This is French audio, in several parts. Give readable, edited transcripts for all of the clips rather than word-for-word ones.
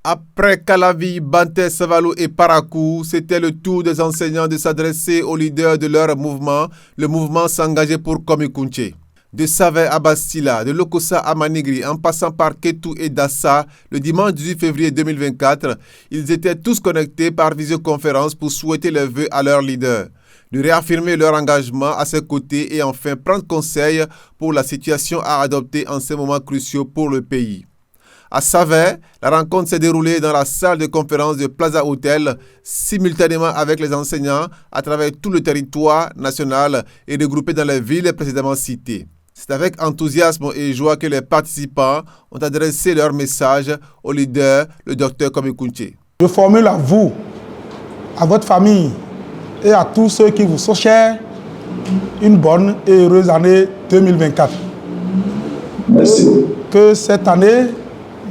Après Calavi, Banté, Savalou et Parakou, c'était le tour des enseignants de s'adresser aux leaders de leur mouvement, le mouvement s'engager pour Komikunche. De Savé à Bastila, de Lokossa à Manigri, en passant par Ketou et Dassa, le dimanche 18 février 2024, ils étaient tous connectés par visioconférence pour souhaiter les vœux à leurs leaders, de réaffirmer leur engagement à ses côtés et enfin prendre conseil pour la situation à adopter en ces moments cruciaux pour le pays. À Savé, la rencontre s'est déroulée dans la salle de conférence de Plaza Hotel, simultanément avec les enseignants à travers tout le territoire national et regroupés dans les villes précédemment citées. C'est avec enthousiasme et joie que les participants ont adressé leur message au leader, le docteur Komikunche. Je formule à vous, à votre famille et à tous ceux qui vous sont chers, une bonne et heureuse année 2024. Merci. Que cette année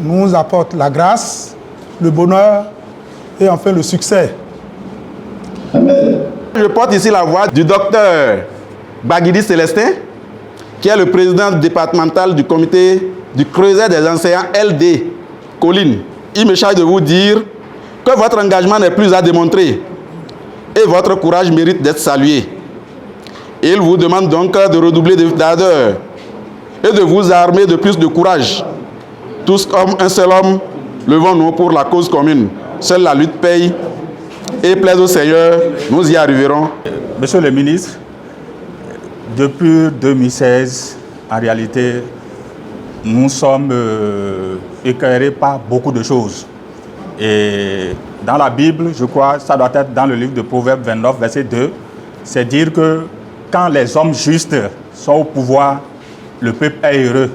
nous apporte la grâce, le bonheur et enfin le succès. Amen. Je porte ici la voix du docteur Baguidi Célestin, qui est le président départemental du comité du Creuset des enseignants LD Colline. Il me charge de vous dire que votre engagement n'est plus à démontrer et votre courage mérite d'être salué. Il vous demande donc de redoubler d'ardeur et de vous armer de plus de courage. Tous comme un seul homme, levons-nous pour la cause commune. Seule la lutte paye et plaise au Seigneur, nous y arriverons. Monsieur le ministre, depuis 2016, en réalité, nous sommes éclairés par beaucoup de choses. Et dans la Bible, je crois, ça doit être dans le livre de Proverbes 29, verset 2, c'est dire que quand les hommes justes sont au pouvoir, le peuple est heureux.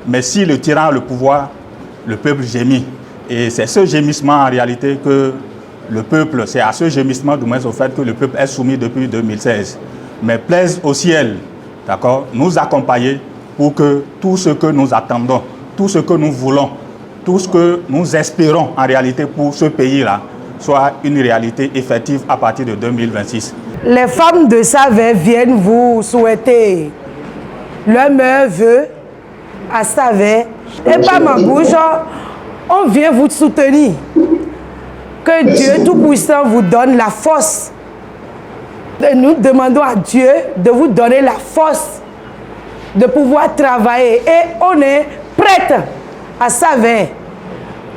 Mais si le tyran a le pouvoir, le peuple gémit. Et c'est ce gémissement en réalité que le peuple, c'est à ce gémissement du moins au fait que le peuple est soumis depuis 2016. Mais plaise au ciel, d'accord, nous accompagner pour que tout ce que nous attendons, tout ce que nous voulons, tout ce que nous espérons en réalité pour ce pays-là, soit une réalité effective à partir de 2026. Les femmes de Savé viennent vous souhaiter leurs meilleurs vœux à Savé. Et par ma bouche, on vient vous soutenir. Que Dieu Tout-Puissant vous donne la force. Et nous demandons à Dieu de vous donner la force de pouvoir travailler. Et on est prête à Savé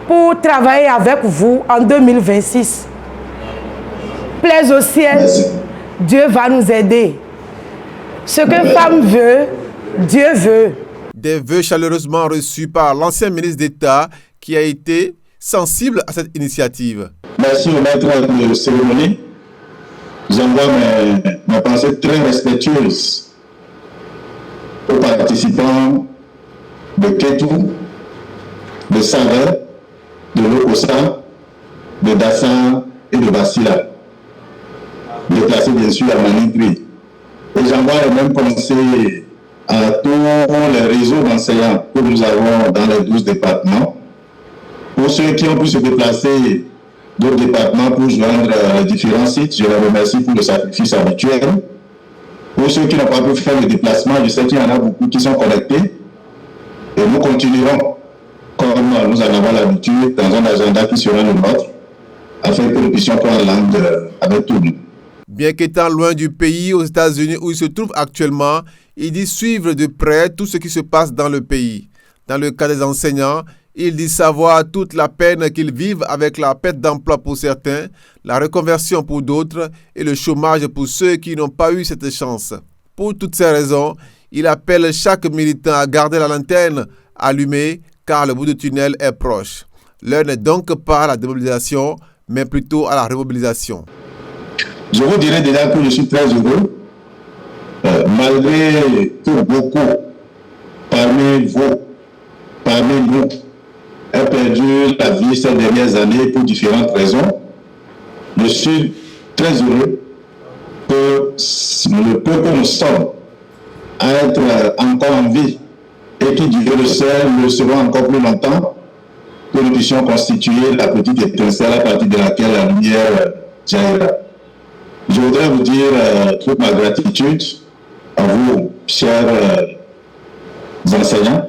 pour travailler avec vous en 2026. Plaise au ciel, Merci. Dieu va nous aider. Ce que femme veut, Dieu veut. Des vœux chaleureusement reçus par l'ancien ministre d'État qui a été sensible à cette initiative. Merci au maître de cérémonie. J'envoie mes pensées très respectueuses aux participants de Ketou, de Savé, de Lokossa, de Dassa et de Bastila, déplacés bien sûr à Manigri. Et j'envoie les mêmes conseils à tous les réseaux d'enseignants que nous avons dans les 12 départements. Pour ceux qui ont pu se déplacer d'autres départements pour joindre les différents sites, je les remercie pour le sacrifice habituel. Pour ceux qui n'ont pas pu faire le déplacement, je sais qu'il y en a beaucoup qui sont connectés. Et nous continuerons, comme nous en avons l'habitude, dans un agenda qui sera le nôtre, afin que nous puissions prendre langue avec tout le monde. Bien qu'étant loin du pays, aux États-Unis où il se trouve actuellement, il dit suivre de près tout ce qui se passe dans le pays. Dans le cas des enseignants, il dit savoir toute la peine qu'ils vivent avec la perte d'emploi pour certains, la reconversion pour d'autres et le chômage pour ceux qui n'ont pas eu cette chance. Pour toutes ces raisons, il appelle chaque militant à garder la lanterne allumée car le bout du tunnel est proche. L'heure n'est donc pas à la démobilisation, mais plutôt à la remobilisation. Je vous dirai déjà que je suis très heureux, malgré que beaucoup parmi nous aient perdu la vie ces dernières années pour différentes raisons. Je suis très heureux que le peu que nous sommes à être encore en vie et qui, Dieu le sait, le seront encore plus longtemps, que nous puissions constituer la petite étincelle à partir de laquelle la lumière jaillira. Je voudrais vous dire toute ma gratitude à vous, chers enseignants,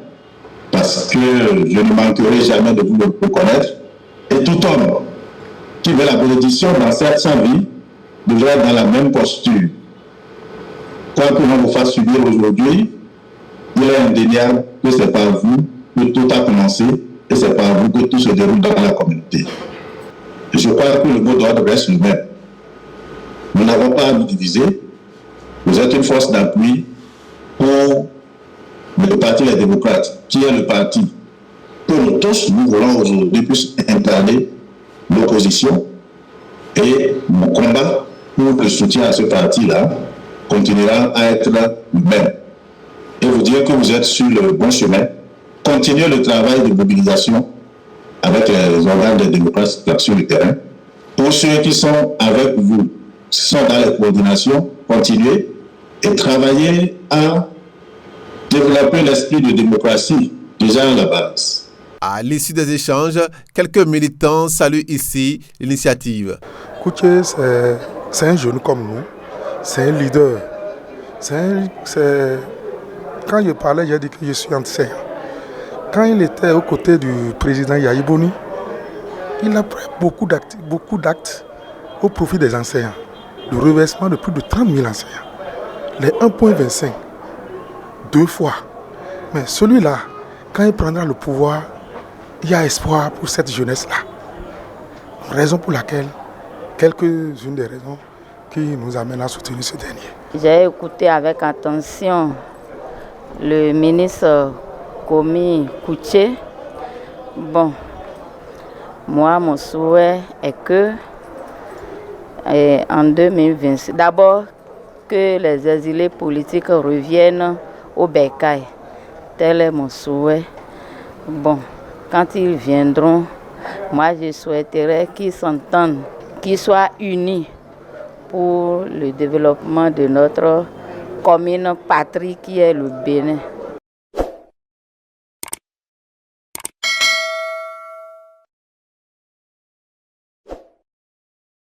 parce que je ne manquerai jamais de vous reconnaître Et tout homme qui veut la bénédiction dans sa vie devrait être dans la même posture. Quoi que l'on vous fasse subir aujourd'hui, il est indéniable que c'est par vous que tout a commencé et c'est par vous que tout se déroule dans la communauté. Et je crois que le mot d'ordre reste le même. Nous n'avons pas à nous diviser. Vous êtes une force d'appui pour le Parti des démocrates, qui est le parti que nous tous, nous voulons aujourd'hui plus incarner l'opposition. Et mon combat pour le soutien à ce parti-là continuera à être le même. Et vous dire que vous êtes sur le bon chemin. Continuez le travail de mobilisation avec les organes des démocrates sur le terrain. Pour ceux qui sont avec vous, qui sont dans les coordinations, continuez et travaillez à développer l'esprit de démocratie déjà à la base. À l'issue des échanges, quelques militants saluent ici l'initiative. Kouché, c'est un jeune comme nous, c'est un leader. Quand je parlais, j'ai dit que je suis enseignant. Quand il était aux côtés du président Yahi Boni, il a pris beaucoup d'actes au profit des enseignants. Le reversement de plus de 30 000 enseignants. Les 1,25, 2 fois. Mais celui-là, quand il prendra le pouvoir, il y a espoir pour cette jeunesse-là. Raison pour laquelle, quelques-unes des raisons qui nous amènent à soutenir ce dernier. J'ai écouté avec attention le ministre Komi Kouché. Bon, moi, mon souhait est que en 2026, d'abord que les exilés politiques reviennent au Bécaye. Tel est mon souhait. Bon, quand ils viendront, moi je souhaiterais qu'ils s'entendent, qu'ils soient unis pour le développement de notre commune patrie qui est le Bénin.